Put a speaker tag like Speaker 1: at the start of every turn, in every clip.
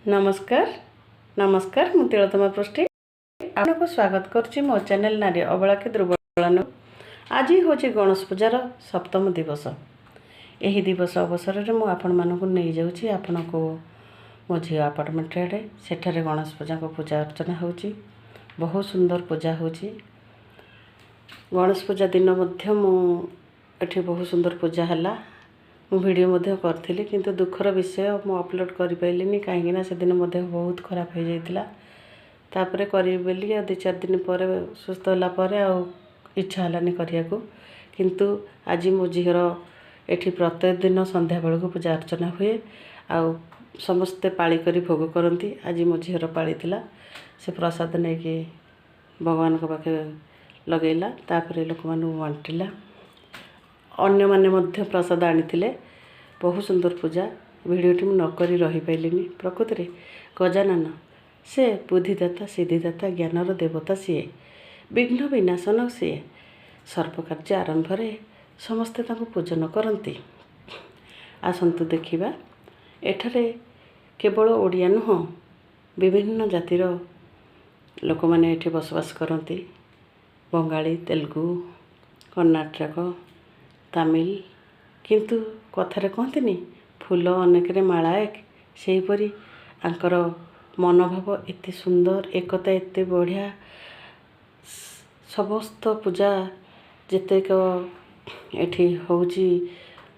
Speaker 1: नमस्कार नमस्कार मु तिलोत्तमा पृष्टि आपको स्वागत करुच्ची मो चैनल नारी अबला के दुर्बल। आज हूँ गणेश पूजार सप्तम दिवस। यही दिवस अवसर में मुझे आपण मानक नहीं जाऊँगी आपण को मो झी आपार्टमेंट आड़े सेठारे गणेश पूजा को पूजा अर्चना होची। बहुत सुंदर पूजा होची। गणेश पूजा दिन मध्य मुझे बहुत सुंदर पूजा है। मु वीडियो मध्य करथिली किंतु दुखर विषय मु अपलोड कर पाइलिनी कहीं से दिन मध्य बहुत खराब हो जाइतिला। तापरे करी बोली आ 2-4 दिन पर सुस्थ होला पर आ इच्छा हलानी करिया को। किंतु आज मो झीर एठी प्रत्येक दिन संध्या बेल को पूजा अर्चना हुए आ समस्ते पाली करी भोग करती। आज मो झीर पाली थिला से प्रसाद नहीं कि भगवान को पाखे लगेला तापरे लोक मानु बांटिला। अन्य माने मध्य प्रसाद आनी। बहुत सुंदर पूजा वीडियोटी मु नकरी रही पाइलिनी। प्रकृति रे गजानन से बुद्धिदाता सिद्धिदाता ज्ञानर देवता सीए विघ्न विनाशन सीए सर्प कार्य आरंभ समस्ते तांको पूजन करती। आसंतु देखिबा एठारे केवल ओडिया नुह विभिन्न जातिर लोक माने एठी बसवास करती। बंगाली तेलुगु कर्नाटक तमिल किंतु कथारे कहते फूल अनेक माला एक सेहीपरि आंकर मनोभाव एते सुंदर एकता एते बढ़िया। समस्त पूजा जेतेक एठी होउची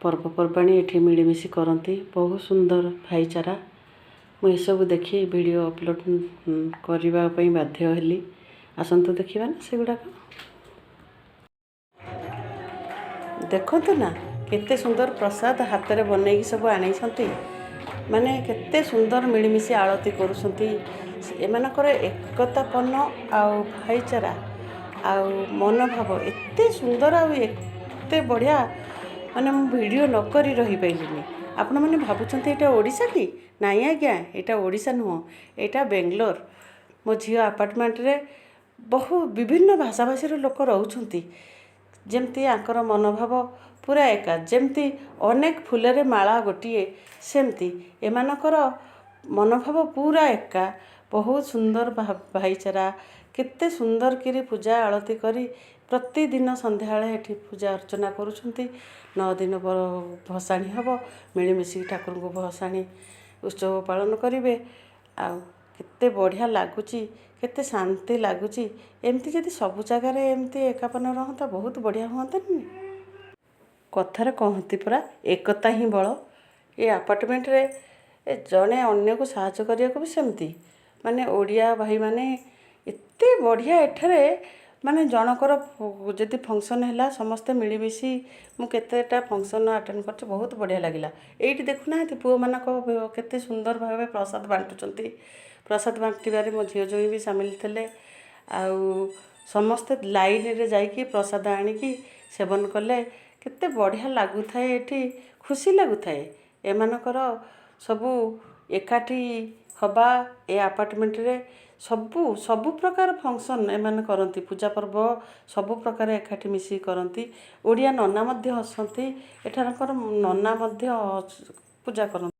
Speaker 1: पर्वपर्वाणी एठी मिलमिशि करती। बहुत सुंदर भाईचारा। मुझे सब देखी वीडियो अपलोड करने बाध्य हेली। आसंतु देखिबा ना सेगुड़ाक देखते ना केते सुंदर प्रसाद हाथ में बनई सब आनी माने केते सुंदर मिलमिशि आरती करुँच। एमानकर एकतापन्न आउ भाईचारा आउ मनोभाव एते सुंदर आउ एते बढ़िया। माने मु वीडियो नकरी रही पाइलिनी। आपण मैंने भावुंट यहाँ ओडिशा कि नाई आज्ञा यहाँ ओडिशा नुह यहाँ बेंगलोर। मो झी आपार्टमेंट रे बहु विभिन्न भाषा भाषी लोक रोचंती। जमती आंकर मनोभाव पूरा एका जमती अनेक फूलरे माला गोटे सेमती एमानकर मनोभाव पूरा एका। बहुत सुंदर भाईचारा केते सुंदर करी पूजा आरती करी प्रतिदिन संध्या एठी पूजा अर्चना करुछंती। 9 दिन पर भसाणी हब मिलमिशि ठाकुर को भसाणी उत्सव पालन करेंगे। आउ केते बढ़िया लगुच केते शांति लगुच। एमती जदि सब जगार एमती एकापन रहता बहुत बढ़िया हाँ। कथार कहती परा एकता ही बल। ये आपार्टमेंट रे जड़े अन्य को साहाय्य करने को भी सेमती माने ओडिया भाई माने एते बढ़िया एठारे माने जनकर जदि फंक्शन है समस्ते मिलमिशि मु केतेटा फंक्शन अटेंड कर बहुत बढ़िया लगिला। एठी देखुना पुओ मानक केते सुंदर भाव प्रसाद बांटुचंती। प्रसाद बांटबारे मो झील जो भी सामिल थे आउ समस्ते लाइन रे जाइकी प्रसाद आनिकी सेवन कले केते बढ़िया लगुथाए। एठी खुशी लगुथाए। एमानकर सबू एकाठी हवा ए आपार्टमेंट रे सबू प्रकार फंक्शन एमान करती। पूजा पर्व सबू प्रकार एकाठी मिसी करती। ओडिया नना मध्य हसंती एठारकर नना मध्य पूजा करती।